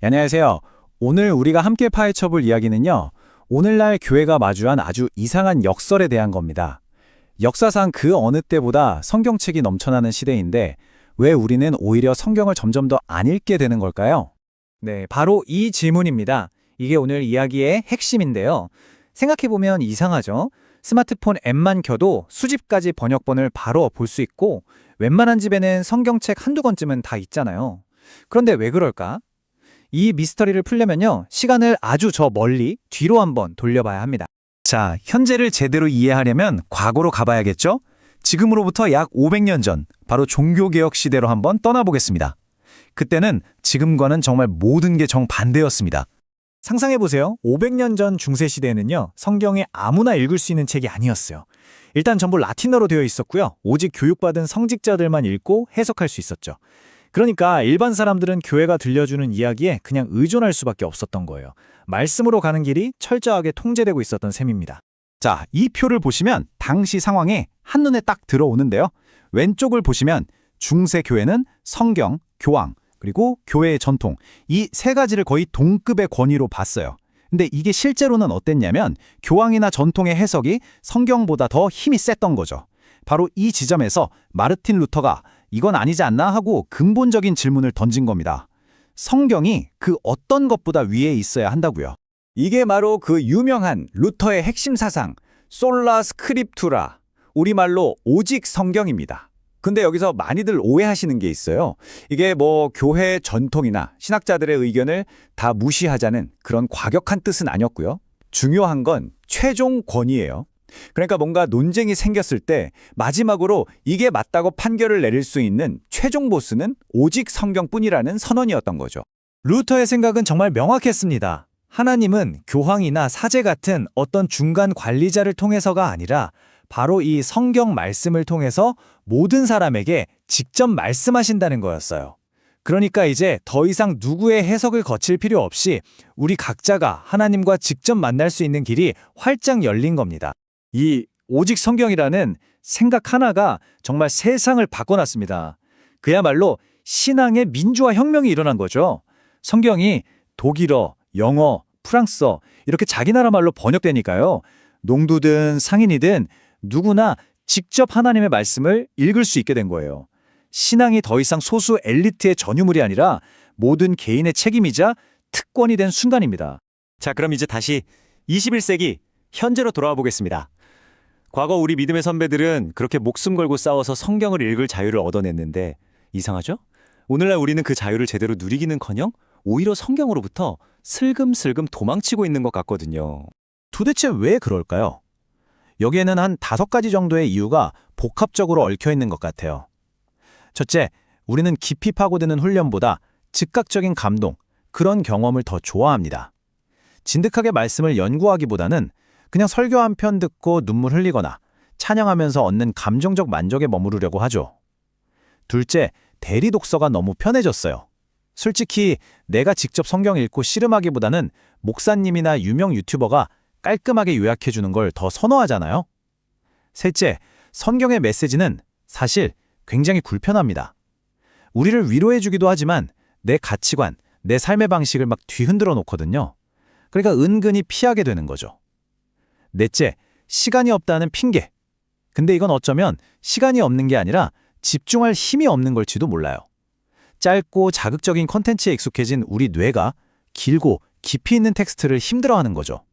안녕하세요. 오늘 우리가 함께 파헤쳐볼 이야기는요. 오늘날 교회가 마주한 아주 이상한 역설에 대한 겁니다. 역사상 그 어느 때보다 성경책이 넘쳐나는 시대인데 왜 우리는 오히려 성경을 점점 더 안 읽게 되는 걸까요? 네, 바로 이 질문입니다. 이게 오늘 이야기의 핵심인데요. 생각해보면 이상하죠? 스마트폰 앱만 켜도 수집까지 번역본을 바로 볼 수 있고 웬만한 집에는 성경책 한두 권쯤은 다 있잖아요. 그런데 왜 그럴까? 이 미스터리를 풀려면요. 시간을 아주 저 멀리 뒤로 한번 돌려봐야 합니다. 자, 현재를 제대로 이해하려면 과거로 가봐야겠죠? 지금으로부터 약 500년 전, 바로 종교개혁 시대로 한번 떠나보겠습니다. 그때는 지금과는 정말 모든 게 정반대였습니다. 상상해보세요. 500년 전 중세시대에는요. 성경에 아무나 읽을 수 있는 책이 아니었어요. 일단 전부 라틴어로 되어 있었고요. 오직 교육받은 성직자들만 읽고 해석할 수 있었죠. 그러니까 일반 사람들은 교회가 들려주는 이야기에 그냥 의존할 수밖에 없었던 거예요. 말씀으로 가는 길이 철저하게 통제되고 있었던 셈입니다. 자, 이 표를 보시면 당시 상황에 한눈에 딱 들어오는데요. 왼쪽을 보시면 중세 교회는 성경, 교황, 그리고 교회의 전통, 이 세 가지를 거의 동급의 권위로 봤어요. 근데 이게 실제로는 어땠냐면 교황이나 전통의 해석이 성경보다 더 힘이 셌던 거죠. 바로 이 지점에서 마르틴 루터가 이건 아니지 않나 하고 근본적인 질문을 던진 겁니다. 성경이 그 어떤 것보다 위에 있어야 한다고요. 이게 바로 그 유명한 루터의 핵심 사상, 솔라 스크립투라, 우리말로 오직 성경입니다. 근데 여기서 많이들 오해하시는 게 있어요. 이게 교회 전통이나 신학자들의 의견을 다 무시하자는 그런 과격한 뜻은 아니었고요. 중요한 건 최종 권위예요. 그러니까 뭔가 논쟁이 생겼을 때 마지막으로 이게 맞다고 판결을 내릴 수 있는 최종 보스는 오직 성경뿐이라는 선언이었던 거죠. 루터의 생각은 정말 명확했습니다. 하나님은 교황이나 사제 같은 어떤 중간 관리자를 통해서가 아니라 바로 이 성경 말씀을 통해서 모든 사람에게 직접 말씀하신다는 거였어요. 그러니까 이제 더 이상 누구의 해석을 거칠 필요 없이 우리 각자가 하나님과 직접 만날 수 있는 길이 활짝 열린 겁니다. 이 오직 성경이라는 생각 하나가 정말 세상을 바꿔놨습니다. 그야말로 신앙의 민주화 혁명이 일어난 거죠. 성경이 독일어, 영어, 프랑스어 이렇게 자기 나라 말로 번역되니까요. 농부든 상인이든 누구나 직접 하나님의 말씀을 읽을 수 있게 된 거예요. 신앙이 더 이상 소수 엘리트의 전유물이 아니라 모든 개인의 책임이자 특권이 된 순간입니다. 자, 그럼 이제 다시 21세기 현재로 돌아와 보겠습니다. 과거 우리 믿음의 선배들은 그렇게 목숨 걸고 싸워서 성경을 읽을 자유를 얻어냈는데 이상하죠? 오늘날 우리는 그 자유를 제대로 누리기는커녕 오히려 성경으로부터 슬금슬금 도망치고 있는 것 같거든요. 도대체 왜 그럴까요? 여기에는 한 5가지 정도의 이유가 복합적으로 얽혀 있는 것 같아요. 첫째, 우리는 깊이 파고드는 훈련보다 즉각적인 감동, 그런 경험을 더 좋아합니다. 진득하게 말씀을 연구하기보다는 그냥 설교 한 편 듣고 눈물 흘리거나 찬양하면서 얻는 감정적 만족에 머무르려고 하죠. 둘째, 대리 독서가 너무 편해졌어요. 솔직히 내가 직접 성경 읽고 씨름하기보다는 목사님이나 유명 유튜버가 깔끔하게 요약해주는 걸 더 선호하잖아요. 셋째, 성경의 메시지는 사실 굉장히 불편합니다. 우리를 위로해주기도 하지만 내 가치관, 내 삶의 방식을 막 뒤흔들어 놓거든요. 그러니까 은근히 피하게 되는 거죠. 넷째, 시간이 없다는 핑계. 근데 이건 어쩌면 시간이 없는 게 아니라 집중할 힘이 없는 걸지도 몰라요. 짧고 자극적인 컨텐츠에 익숙해진 우리 뇌가 길고 깊이 있는 텍스트를 힘들어하는 거죠.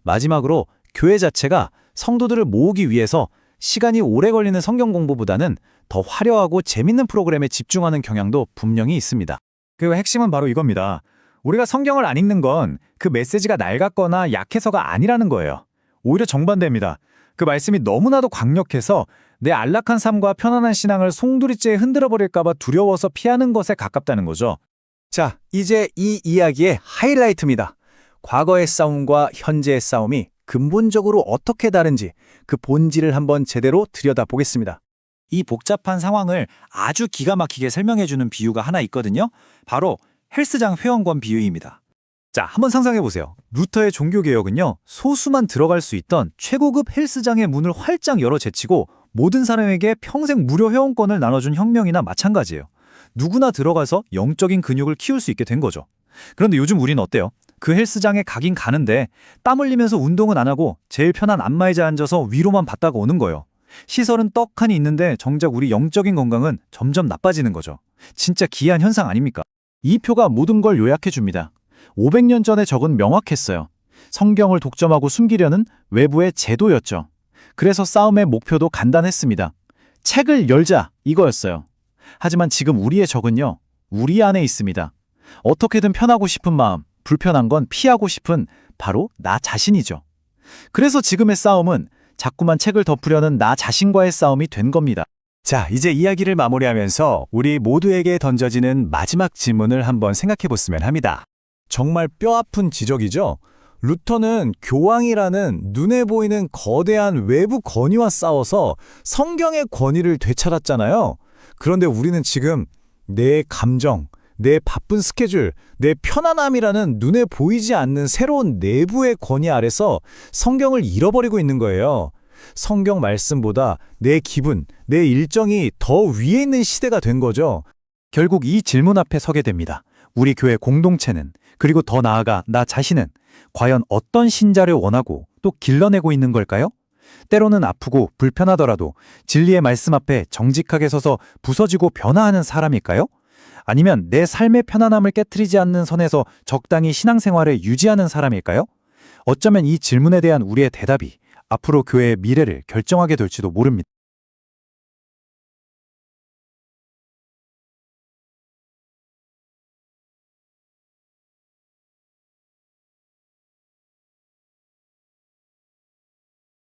마지막으로 교회 자체가 성도들을 모으기 위해서 시간이 오래 걸리는 성경 공부보다는 더 화려하고 재밌는 프로그램에 집중하는 경향도 분명히 있습니다. 그 핵심은 바로 이겁니다. 우리가 성경을 안 읽는 건 그 메시지가 낡았거나 약해서가 아니라는 거예요. 오히려 정반대입니다. 그 말씀이 너무나도 강력해서 내 안락한 삶과 편안한 신앙을 송두리째에 흔들어버릴까 봐 두려워서 피하는 것에 가깝다는 거죠. 자, 이제 이 이야기의 하이라이트입니다. 과거의 싸움과 현재의 싸움이 근본적으로 어떻게 다른지 그 본질을 한번 제대로 들여다보겠습니다. 이 복잡한 상황을 아주 기가 막히게 설명해주는 비유가 하나 있거든요. 바로 헬스장 회원권 비유입니다. 자, 한번 상상해보세요. 루터의 종교개혁은요, 소수만 들어갈 수 있던 최고급 헬스장의 문을 활짝 열어 제치고 모든 사람에게 평생 무료 회원권을 나눠준 혁명이나 마찬가지예요. 누구나 들어가서 영적인 근육을 키울 수 있게 된 거죠. 그런데 요즘 우리는 어때요? 그 헬스장에 가긴 가는데 땀 흘리면서 운동은 안 하고 제일 편한 안마의자에 앉아서 위로만 받다가 오는 거예요. 시설은 떡하니 있는데 정작 우리 영적인 건강은 점점 나빠지는 거죠. 진짜 기이한 현상 아닙니까? 이 표가 모든 걸 요약해 줍니다. 500년 전의 적은 명확했어요. 성경을 독점하고 숨기려는 외부의 제도였죠. 그래서 싸움의 목표도 간단했습니다. 책을 열자 이거였어요. 하지만 지금 우리의 적은요, 우리 안에 있습니다. 어떻게든 편하고 싶은 마음, 불편한 건 피하고 싶은 바로 나 자신이죠. 그래서 지금의 싸움은 자꾸만 책을 덮으려는 나 자신과의 싸움이 된 겁니다. 자, 이제 이야기를 마무리하면서 우리 모두에게 던져지는 마지막 질문을 한번 생각해 봤으면 합니다. 정말 뼈아픈 지적이죠. 루터는 교황이라는 눈에 보이는 거대한 외부 권위와 싸워서 성경의 권위를 되찾았잖아요. 그런데 우리는 지금 내 감정, 내 바쁜 스케줄, 내 편안함이라는 눈에 보이지 않는 새로운 내부의 권위 아래서 성경을 잃어버리고 있는 거예요. 성경 말씀보다 내 기분, 내 일정이 더 위에 있는 시대가 된 거죠. 결국 이 질문 앞에 서게 됩니다. 우리 교회 공동체는, 그리고 더 나아가 나 자신은 과연 어떤 신자를 원하고 또 길러내고 있는 걸까요? 때로는 아프고 불편하더라도 진리의 말씀 앞에 정직하게 서서 부서지고 변화하는 사람일까요? 아니면 내 삶의 편안함을 깨트리지 않는 선에서 적당히 신앙생활을 유지하는 사람일까요? 어쩌면 이 질문에 대한 우리의 대답이 앞으로 교회의 미래를 결정하게 될지도 모릅니다.